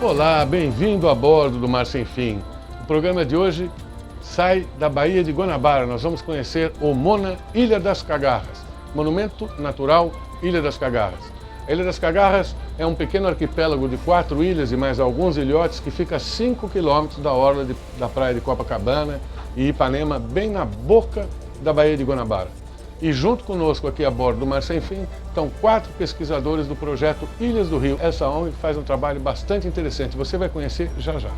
Olá, bem-vindo a bordo do Mar Sem Fim. O programa de hoje sai da Baía de Guanabara. Nós vamos conhecer o Mona Ilha das Cagarras, monumento natural Ilha das Cagarras. A Ilha das Cagarras é um pequeno arquipélago de 4 ilhas e mais alguns ilhotes que fica a 5 quilômetros da orla da praia de Copacabana e Ipanema, bem na boca da Baía de Guanabara. E junto conosco aqui a bordo do Mar Sem Fim estão 4 pesquisadores do projeto Ilhas do Rio. Essa ONG faz um trabalho bastante interessante, você vai conhecer já já.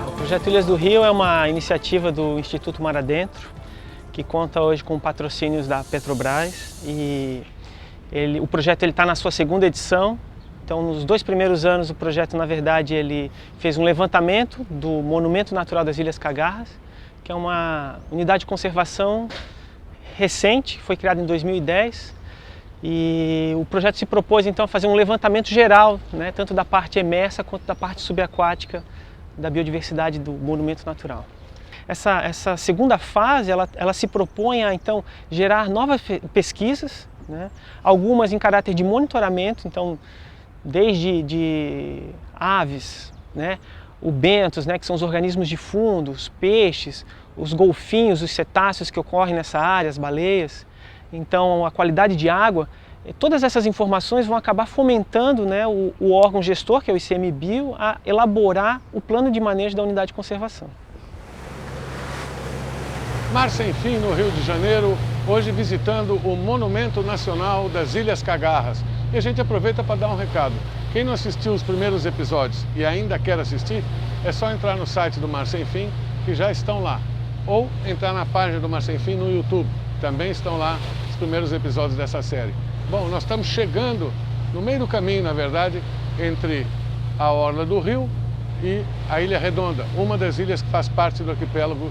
O Projeto Ilhas do Rio é uma iniciativa do Instituto Mar Adentro, que conta hoje com patrocínios da Petrobras e o projeto está na sua 2ª edição. Então, nos 2 primeiros anos, o projeto, na verdade, ele fez um levantamento do Monumento Natural das Ilhas Cagarras, que é uma unidade de conservação recente, foi criada em 2010. E o projeto se propôs, então, a fazer um levantamento geral, né, tanto da parte emersa quanto da parte subaquática da biodiversidade do monumento natural. Essa segunda fase, ela se propõe a, então, gerar novas pesquisas, né? Algumas em caráter de monitoramento, então, desde de aves, né? O bentos, né? Que são os organismos de fundo, os peixes, os golfinhos, os cetáceos que ocorrem nessa área, as baleias. Então, a qualidade de água. Todas essas informações vão acabar fomentando, né, o órgão gestor, que é o ICMBio, a elaborar o plano de manejo da unidade de conservação. Mar Sem Fim, no Rio de Janeiro, hoje visitando o Monumento Nacional das Ilhas Cagarras. E a gente aproveita para dar um recado. Quem não assistiu os primeiros episódios e ainda quer assistir, é só entrar no site do Mar Sem Fim, que já estão lá. Ou entrar na página do Mar Sem Fim no YouTube, também estão lá os primeiros episódios dessa série. Bom, nós estamos chegando no meio do caminho, na verdade, entre a orla do rio e a Ilha Redonda, uma das ilhas que faz parte do arquipélago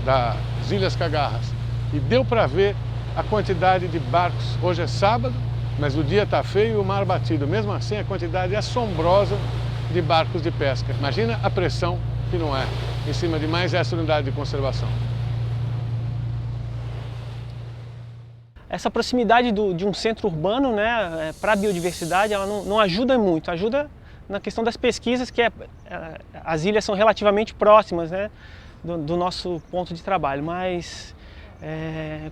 das Ilhas Cagarras. E deu para ver a quantidade de barcos. Hoje é sábado, mas o dia está feio e o mar batido. Mesmo assim, a quantidade assombrosa de barcos de pesca. Imagina a pressão que não é em cima de mais essa unidade de conservação. Essa proximidade de um centro urbano, né, para a biodiversidade, ela não ajuda muito, ajuda na questão das pesquisas, que as ilhas são relativamente próximas, né, do nosso ponto de trabalho, mas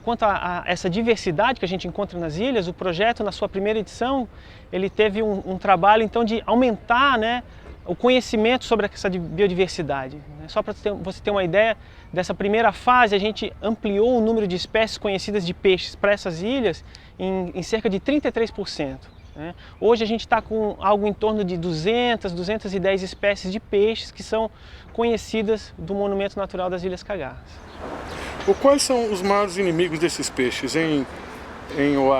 quanto a essa diversidade que a gente encontra nas ilhas, o projeto, na sua primeira edição, ele teve um trabalho então de aumentar, né, o conhecimento sobre essa biodiversidade. Só para você ter uma ideia, dessa primeira fase a gente ampliou o número de espécies conhecidas de peixes para essas ilhas em cerca de 33%. Né? Hoje a gente está com algo em torno de 210 espécies de peixes que são conhecidas do Monumento Natural das Ilhas Cagarras. Quais são os maiores inimigos desses peixes em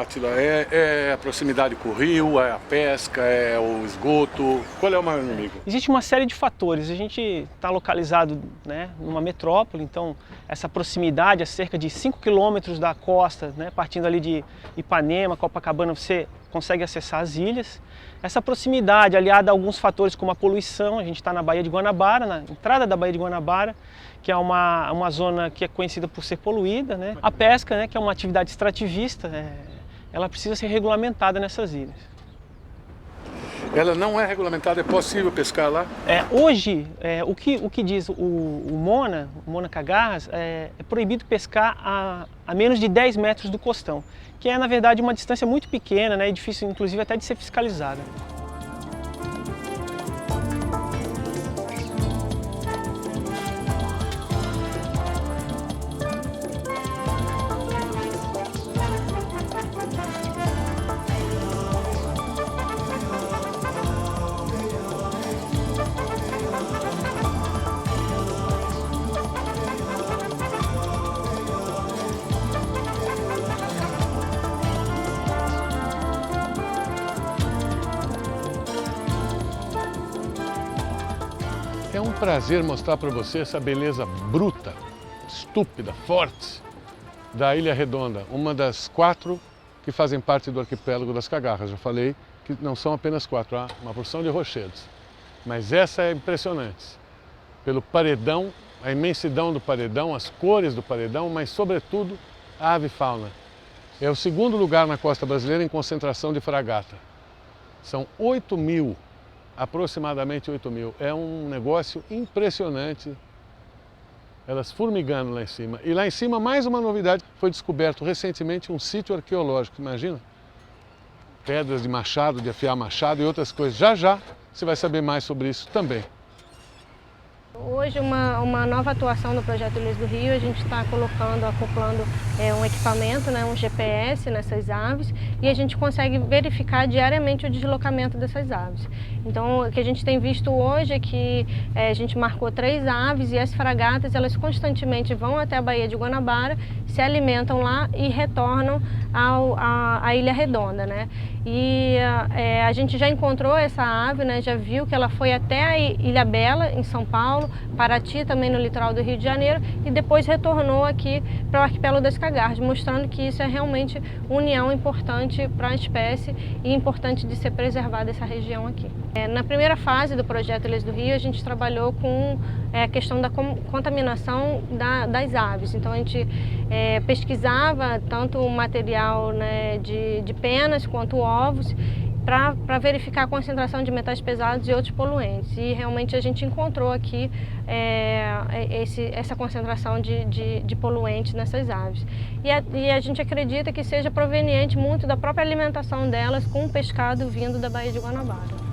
Átila? É a proximidade com o rio, é a pesca, é o esgoto? Qual é o maior inimigo? Existe uma série de fatores. A gente está localizado, né, numa metrópole, então essa proximidade a cerca de 5 quilômetros da costa, né, partindo ali de Ipanema, Copacabana, você consegue acessar as ilhas. Essa proximidade aliada a alguns fatores como a poluição, a gente está na Baía de Guanabara, na entrada da Baía de Guanabara, que é uma zona que é conhecida por ser poluída, né? A pesca, né, que é uma atividade extrativista, ela precisa ser regulamentada nessas ilhas. Ela não é regulamentada, é possível pescar lá? Hoje, o que diz o Mona Cagarras, é proibido pescar a menos de 10 metros do costão, que é, na verdade, uma distância muito pequena, né, e difícil, inclusive, até de ser fiscalizada. É um prazer mostrar para você essa beleza bruta, estúpida, forte da Ilha Redonda, uma das 4 que fazem parte do arquipélago das Cagarras. Já falei que não são apenas 4, há uma porção de rochedos. Mas essa é impressionante, pelo paredão, a imensidão do paredão, as cores do paredão, mas sobretudo a avifauna. É o segundo lugar na costa brasileira em concentração de fragata. São 8.000, aproximadamente 8.000. É um negócio impressionante, elas formigando lá em cima. E lá em cima, mais uma novidade, foi descoberto recentemente um sítio arqueológico, imagina? Pedras de machado, de afiar machado e outras coisas. Já já você vai saber mais sobre isso também. Hoje uma nova atuação no projeto Ilhas do Rio, a gente está acoplando um equipamento, né, um GPS nessas aves, e a gente consegue verificar diariamente o deslocamento dessas aves. Então o que a gente tem visto hoje é que a gente marcou 3 aves e as fragatas elas constantemente vão até a Baía de Guanabara, se alimentam lá e retornam à Ilha Redonda, né? E a gente já encontrou essa ave, né, já viu que ela foi até a Ilha Bela, em São Paulo, Paraty, também no litoral do Rio de Janeiro, e depois retornou aqui para o arquipélago das Cagarras, mostrando que isso é realmente união importante para a espécie e importante de ser preservada essa região aqui. Na primeira fase do projeto Ilhas do Rio, a gente trabalhou com a questão da contaminação das aves. Então a gente pesquisava tanto o material, né, de penas quanto ovos, para verificar a concentração de metais pesados e outros poluentes. E realmente a gente encontrou aqui essa concentração de poluentes nessas aves. E a gente acredita que seja proveniente muito da própria alimentação delas com o pescado vindo da Baía de Guanabara.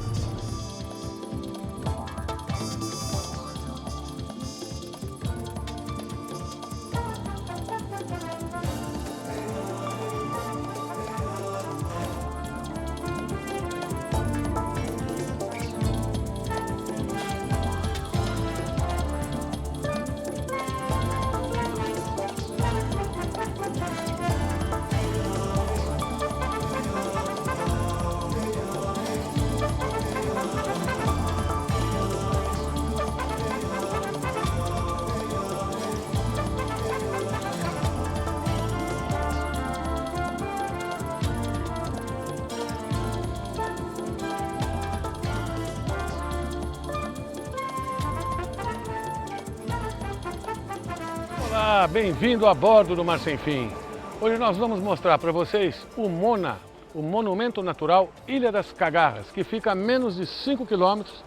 Olá, bem-vindo a bordo do Mar Sem Fim. Hoje nós vamos mostrar para vocês o MONA, o Monumento Natural Ilha das Cagarras, que fica a menos de 5 quilômetros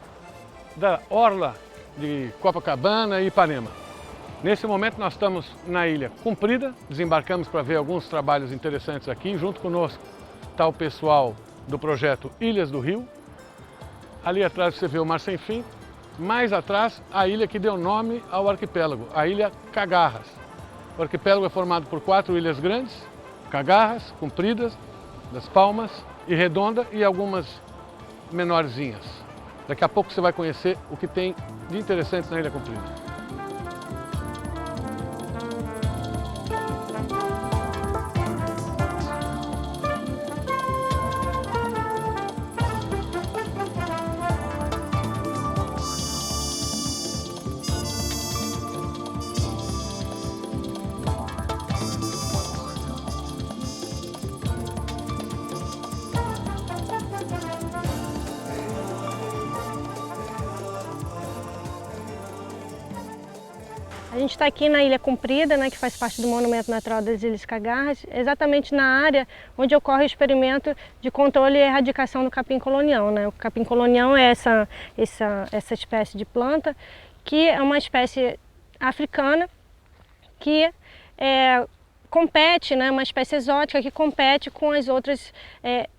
da orla de Copacabana e Ipanema. Nesse momento nós estamos na Ilha Comprida, desembarcamos para ver alguns trabalhos interessantes aqui. Junto conosco está o pessoal do projeto Ilhas do Rio. Ali atrás você vê o Mar Sem Fim. Mais atrás, a ilha que deu nome ao arquipélago, a Ilha Cagarras. O arquipélago é formado por 4 ilhas grandes, Cagarras, Compridas, das Palmas e Redonda, e algumas menorzinhas. Daqui a pouco você vai conhecer o que tem de interessante na Ilha Comprida. A gente está aqui na Ilha Comprida, né, que faz parte do Monumento Natural das Ilhas Cagarras, exatamente na área onde ocorre o experimento de controle e erradicação do capim-colonião, né? O capim-colonião é essa espécie de planta, que é uma espécie africana que compete, né, uma espécie exótica que compete com as outras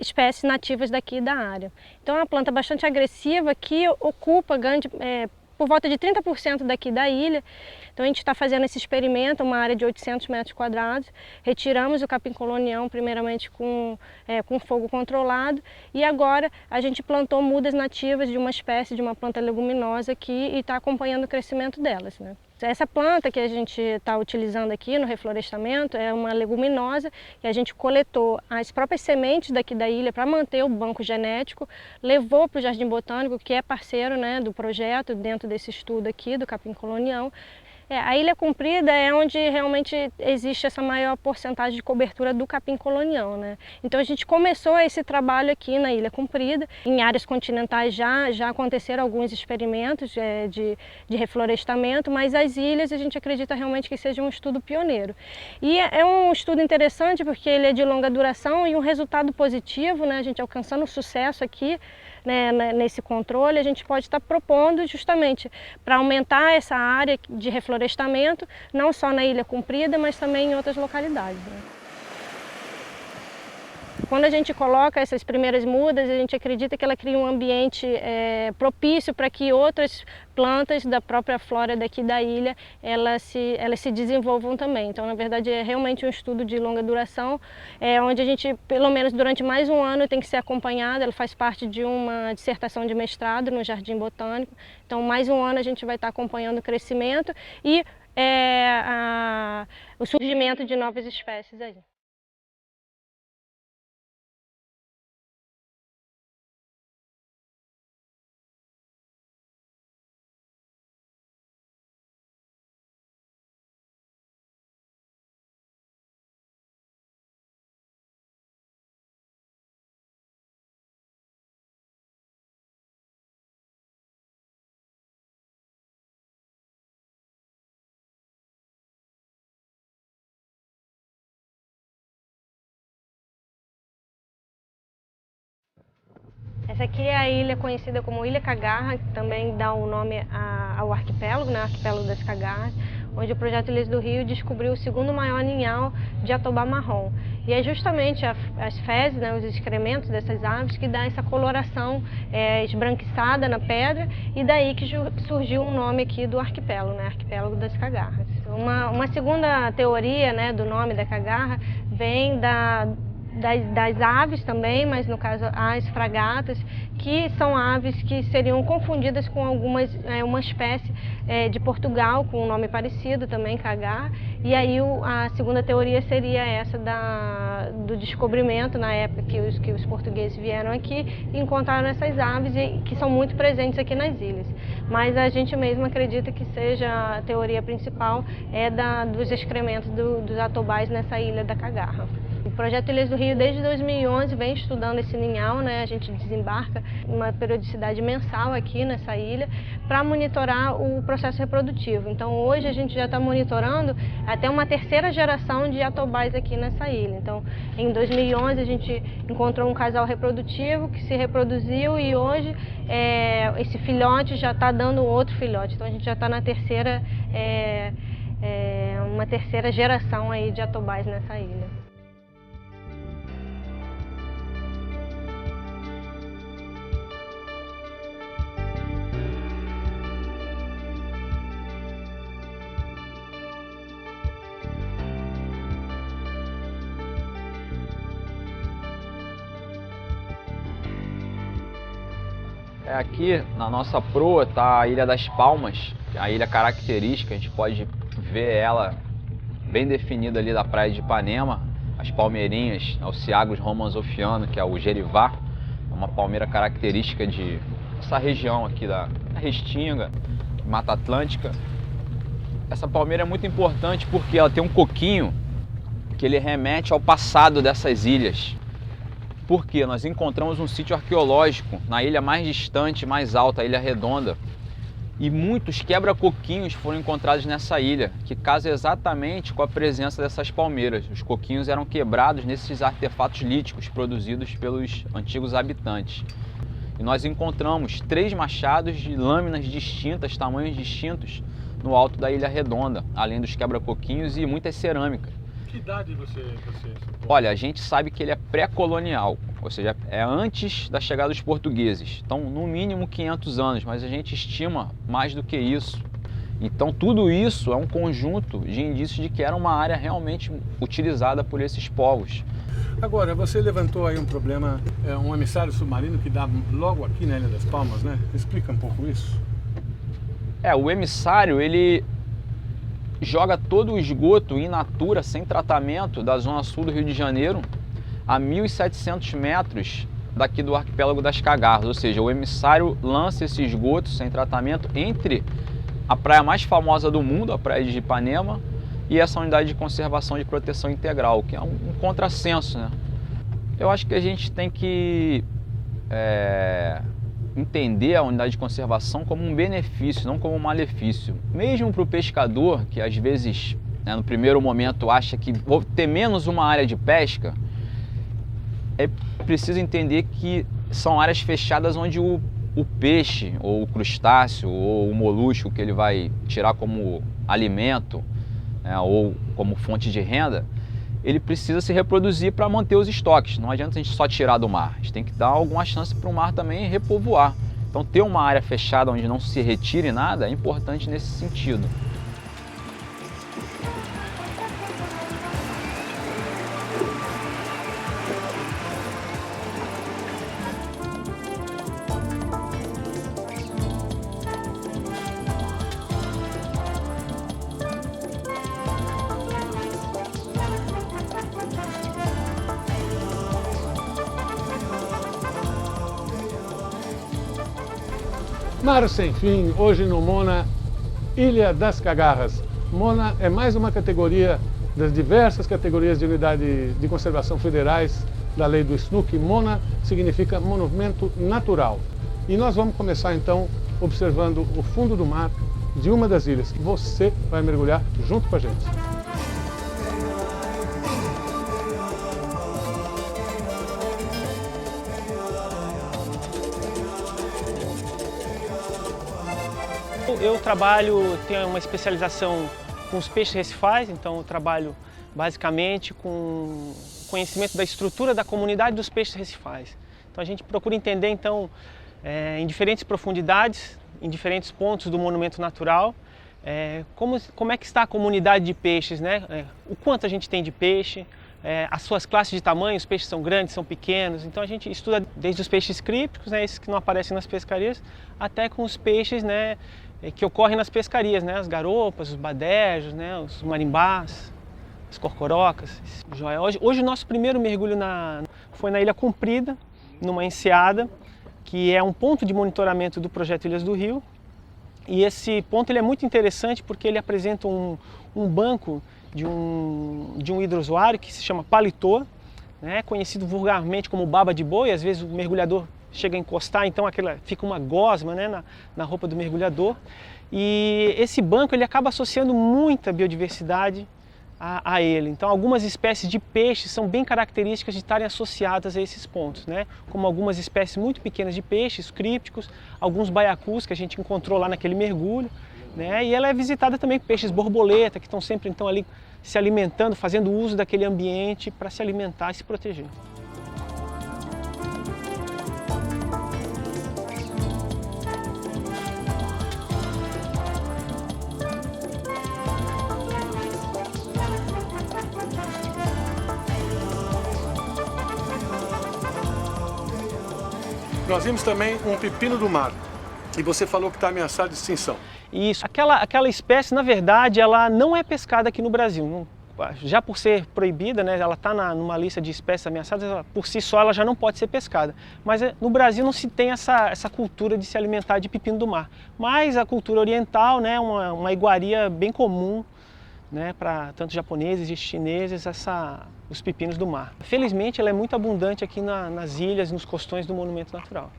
espécies nativas daqui da área. Então é uma planta bastante agressiva que ocupa por volta de 30% daqui da ilha. Então a gente está fazendo esse experimento, uma área de 800 metros quadrados, retiramos o capim-colonião primeiramente com fogo controlado, e agora a gente plantou mudas nativas de uma espécie de uma planta leguminosa aqui e está acompanhando o crescimento delas, né? Essa planta que a gente está utilizando aqui no reflorestamento é uma leguminosa que a gente coletou as próprias sementes daqui da ilha para manter o banco genético, levou para o Jardim Botânico, que é parceiro, né, do projeto dentro desse estudo aqui do capim-colonião. A Ilha Comprida é onde realmente existe essa maior porcentagem de cobertura do capim colonial, né? Então a gente começou esse trabalho aqui na Ilha Comprida. Em áreas continentais já aconteceram alguns experimentos de reflorestamento, mas as ilhas a gente acredita realmente que seja um estudo pioneiro. E é um estudo interessante porque ele é de longa duração e um resultado positivo, né? A gente alcançando sucesso aqui, né, nesse controle, a gente pode estar propondo justamente para aumentar essa área de reflorestamento, não só na Ilha Comprida, mas também em outras localidades, né? Quando a gente coloca essas primeiras mudas, a gente acredita que ela cria um ambiente propício para que outras plantas da própria flora daqui da ilha elas se desenvolvam também. Então, na verdade, é realmente um estudo de longa duração, onde a gente, pelo menos durante mais um ano, tem que ser acompanhada. Ela faz parte de uma dissertação de mestrado no Jardim Botânico. Então, mais um ano a gente vai estar acompanhando o crescimento e o surgimento de novas espécies aí. Essa aqui é a ilha conhecida como Ilha Cagarra, que também dá o nome ao arquipélago, né, Arquipélago das Cagarras, onde o Projeto Ilhas do Rio descobriu o segundo maior ninhal de jatobá marrom. E é justamente as fezes, né, os excrementos dessas aves que dá essa coloração esbranquiçada na pedra, e daí que surgiu o nome aqui do arquipélago, né, Arquipélago das Cagarras. Uma segunda teoria, né, do nome da cagarra vem das aves também, mas no caso as fragatas, que são aves que seriam confundidas com uma espécie de Portugal com um nome parecido também, cagarra. E aí a segunda teoria seria essa do descobrimento na época que os portugueses vieram aqui e encontraram essas aves que são muito presentes aqui nas ilhas. Mas a gente mesmo acredita que seja a teoria principal dos excrementos dos jatobás nessa ilha da cagarra. O Projeto Ilhas do Rio, desde 2011, vem estudando esse ninhal, né? A gente desembarca uma periodicidade mensal aqui nessa ilha para monitorar o processo reprodutivo. Então, hoje a gente já está monitorando até uma terceira geração de jatobás aqui nessa ilha. Então, em 2011 a gente encontrou um casal reprodutivo que se reproduziu e hoje esse filhote já está dando outro filhote. Então, a gente já está na uma terceira geração aí de jatobás nessa ilha. Aqui na nossa proa está a Ilha das Palmas, a ilha característica. A gente pode ver ela bem definida ali da praia de Ipanema, as palmeirinhas, o Ciagos romanzofiano, que é o gerivá, é uma palmeira característica dessa região aqui da Restinga, Mata Atlântica. Essa palmeira é muito importante porque ela tem um coquinho que ele remete ao passado dessas ilhas. Porque nós encontramos um sítio arqueológico na ilha mais distante, mais alta, a Ilha Redonda, e muitos quebra-coquinhos foram encontrados nessa ilha, que casa exatamente com a presença dessas palmeiras. Os coquinhos eram quebrados nesses artefatos líticos produzidos pelos antigos habitantes. E nós encontramos 3 machados de lâminas distintas, tamanhos distintos, no alto da Ilha Redonda, além dos quebra-coquinhos e muitas cerâmicas. Que idade você Olha, a gente sabe que ele é pré-colonial, ou seja, é antes da chegada dos portugueses. Então, no mínimo 500 anos, mas a gente estima mais do que isso. Então, tudo isso é um conjunto de indícios de que era uma área realmente utilizada por esses povos. Agora, você levantou aí um problema, um emissário submarino que dá logo aqui na Ilha das Palmas, né? Explica um pouco isso. O emissário, ele joga todo o esgoto in natura, sem tratamento, da zona sul do Rio de Janeiro a 1.700 metros daqui do Arquipélago das Cagarras. Ou seja, o emissário lança esse esgoto sem tratamento entre a praia mais famosa do mundo, a praia de Ipanema, e essa unidade de conservação e proteção integral, que é um contrassenso, né? Eu acho que a gente tem que entender a unidade de conservação como um benefício, não como um malefício. Mesmo para o pescador, que às vezes, né, no primeiro momento acha que vou ter menos uma área de pesca, é preciso entender que são áreas fechadas onde o peixe, ou o crustáceo, ou o molusco que ele vai tirar como alimento, né, ou como fonte de renda, ele precisa se reproduzir para manter os estoques. Não adianta a gente só tirar do mar, a gente tem que dar alguma chance para o mar também repovoar. Então ter uma área fechada onde não se retire nada é importante nesse sentido. Mar Sem Fim, hoje no Mona, Ilha das Cagarras. Mona é mais uma categoria das diversas categorias de unidade de conservação federais da lei do SNUC. Mona significa monumento natural. E nós vamos começar então observando o fundo do mar de uma das ilhas. Você vai mergulhar junto com a gente. Eu tenho uma especialização com os peixes recifais, então eu trabalho basicamente com conhecimento da estrutura da comunidade dos peixes recifais. Então a gente procura entender então em diferentes profundidades, em diferentes pontos do monumento natural, como é que está a comunidade de peixes, né? O quanto a gente tem de peixe, as suas classes de tamanho, os peixes são grandes, são pequenos, então a gente estuda desde os peixes crípticos, né, esses que não aparecem nas pescarias, até com os peixes, né, que ocorrem nas pescarias, né, as garopas, os badejos, né, os marimbás, as corcorocas. Hoje o nosso primeiro mergulho foi na Ilha Comprida, numa enseada, que é um ponto de monitoramento do projeto Ilhas do Rio. E esse ponto ele é muito interessante porque ele apresenta um banco de um hidrozoário que se chama paletô, né, conhecido vulgarmente como baba de boi. Às vezes o mergulhador chega a encostar, então fica uma gosma, né, na roupa do mergulhador. E esse banco ele acaba associando muita biodiversidade a ele. Então algumas espécies de peixes são bem características de estarem associadas a esses pontos, né? Como algumas espécies muito pequenas de peixes, crípticos, alguns baiacus que a gente encontrou lá naquele mergulho, né? E ela é visitada também por peixes borboleta, que estão sempre então ali se alimentando, fazendo uso daquele ambiente para se alimentar e se proteger. Nós vimos também um pepino do mar. E você falou que está ameaçado de extinção. Isso. Aquela espécie, na verdade, ela não é pescada aqui no Brasil. Já por ser proibida, né, ela está numa lista de espécies ameaçadas, por si só ela já não pode ser pescada. Mas no Brasil não se tem essa cultura de se alimentar de pepino do mar. Mas a cultura oriental, né, uma iguaria bem comum, né, para tanto japoneses e chineses, os pepinos do mar. Felizmente ela é muito abundante aqui nas ilhas e nos costões do monumento natural.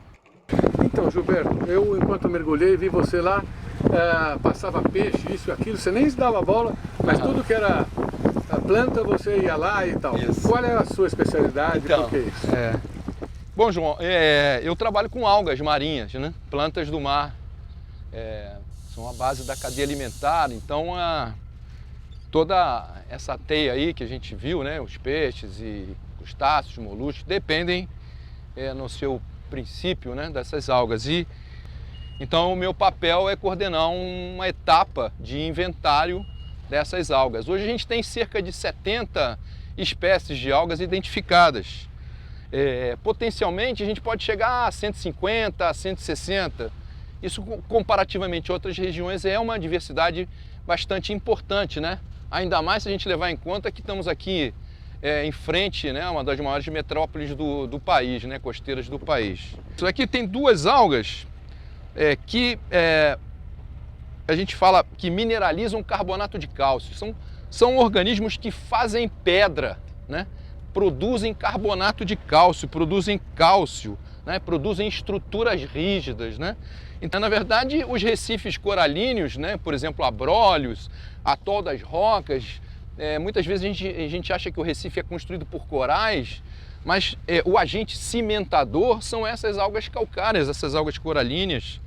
Então, Gilberto, eu enquanto mergulhei vi você lá, passava peixe, isso e aquilo, você nem se dava bola, mas tudo que era planta você ia lá e tal. Isso. Qual é a sua especialidade? Então, por que isso? Bom, João, eu trabalho com algas marinhas, né? Plantas do mar, são a base da cadeia alimentar, então toda essa teia aí que a gente viu, né? Os peixes e crustáceos, moluscos, dependem no seu princípio, né, dessas algas. E então o meu papel é coordenar uma etapa de inventário dessas algas. Hoje a gente tem cerca de 70 espécies de algas identificadas. Potencialmente a gente pode chegar a 150, a 160. Isso comparativamente a outras regiões é uma diversidade bastante importante, né? Ainda mais se a gente levar em conta que estamos aqui em frente, né, uma das maiores metrópoles do país, né, costeiras do país. Isso aqui tem duas algas que a gente fala que mineralizam carbonato de cálcio. São organismos que fazem pedra, né? Produzem carbonato de cálcio, produzem cálcio, né? Produzem estruturas rígidas, né? Então, na verdade, os recifes coralíneos, né? Por exemplo, Abrolhos, Atol das Rocas, muitas vezes a gente acha que o recife é construído por corais, mas o agente cimentador são essas algas calcárias, essas algas coralíneas,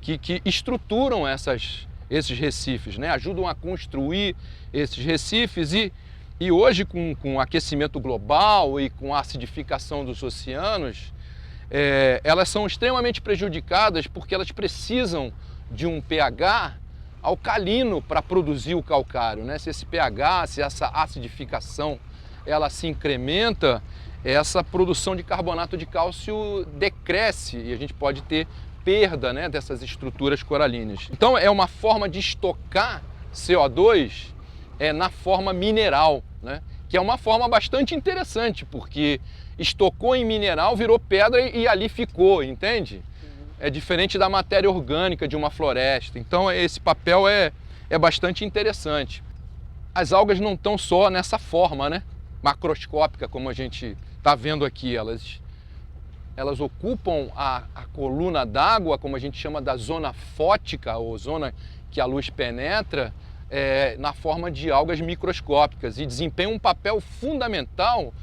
que estruturam esses recifes, né? Ajudam a construir esses recifes e hoje com o aquecimento global e com a acidificação dos oceanos, elas são extremamente prejudicadas porque elas precisam de um pH alcalino para produzir o calcário, né? Se esse pH, se essa acidificação ela se incrementa, essa produção de carbonato de cálcio decresce e a gente pode ter perda, né, dessas estruturas coralíneas. Então é uma forma de estocar CO2 na forma mineral, né, que é uma forma bastante interessante, porque estocou em mineral, virou pedra e ali ficou, entende? É diferente da matéria orgânica de uma floresta. Então esse papel é bastante interessante. As algas não estão só nessa forma, né, macroscópica, como a gente está vendo aqui. Elas ocupam a coluna d'água, como a gente chama da zona fótica, ou zona que a luz penetra, na forma de algas microscópicas e desempenham um papel fundamental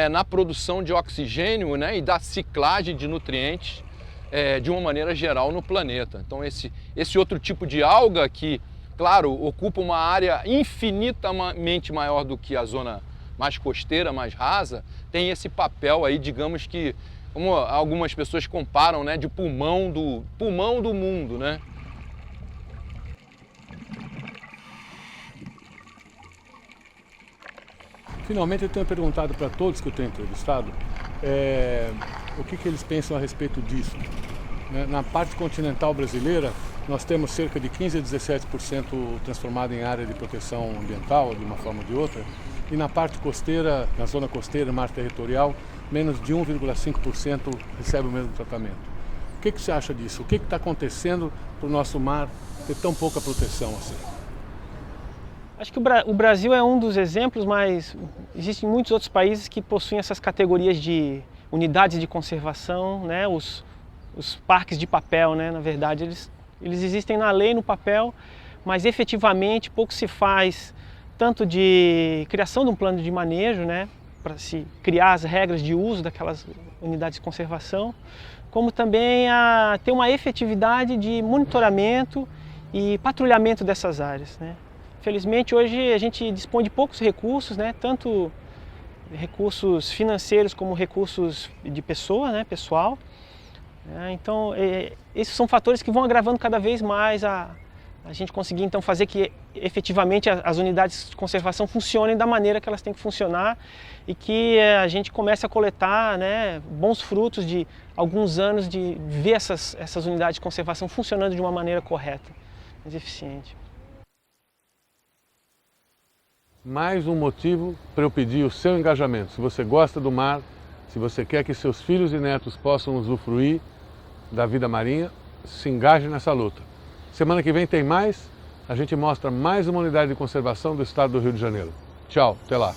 na produção de oxigênio, né, e da ciclagem de nutrientes de uma maneira geral no planeta. Então esse outro tipo de alga que, claro, ocupa uma área infinitamente maior do que a zona mais costeira, mais rasa, tem esse papel aí, digamos que, como algumas pessoas comparam, né, de pulmão do mundo, né? Finalmente, eu tenho perguntado para todos que eu tenho entrevistado o que eles pensam a respeito disso. Na parte continental brasileira, nós temos cerca de 15 a 17% transformado em área de proteção ambiental, de uma forma ou de outra, e na parte costeira, na zona costeira, mar territorial, menos de 1,5% recebe o mesmo tratamento. O que você acha disso? O que está acontecendo para o nosso mar ter tão pouca proteção assim? Acho que o Brasil é um dos exemplos, mas existem muitos outros países que possuem essas categorias de unidades de conservação, né? Os parques de papel, né? Na verdade, eles existem na lei, no papel, mas efetivamente pouco se faz, tanto de criação de um plano de manejo, né, para se criar as regras de uso daquelas unidades de conservação, como também a ter uma efetividade de monitoramento e patrulhamento dessas áreas, né. Felizmente hoje a gente dispõe de poucos recursos, né, tanto recursos financeiros como recursos de pessoa, né, pessoal. Então esses são fatores que vão agravando cada vez mais a gente conseguir então fazer que efetivamente as unidades de conservação funcionem da maneira que elas têm que funcionar e que a gente comece a coletar, né, bons frutos de alguns anos de ver essas unidades de conservação funcionando de uma maneira correta, mais eficiente. Mais um motivo para eu pedir o seu engajamento. Se você gosta do mar, se você quer que seus filhos e netos possam usufruir da vida marinha, se engaje nessa luta. Semana que vem tem mais, a gente mostra mais uma unidade de conservação do estado do Rio de Janeiro. Tchau, até lá.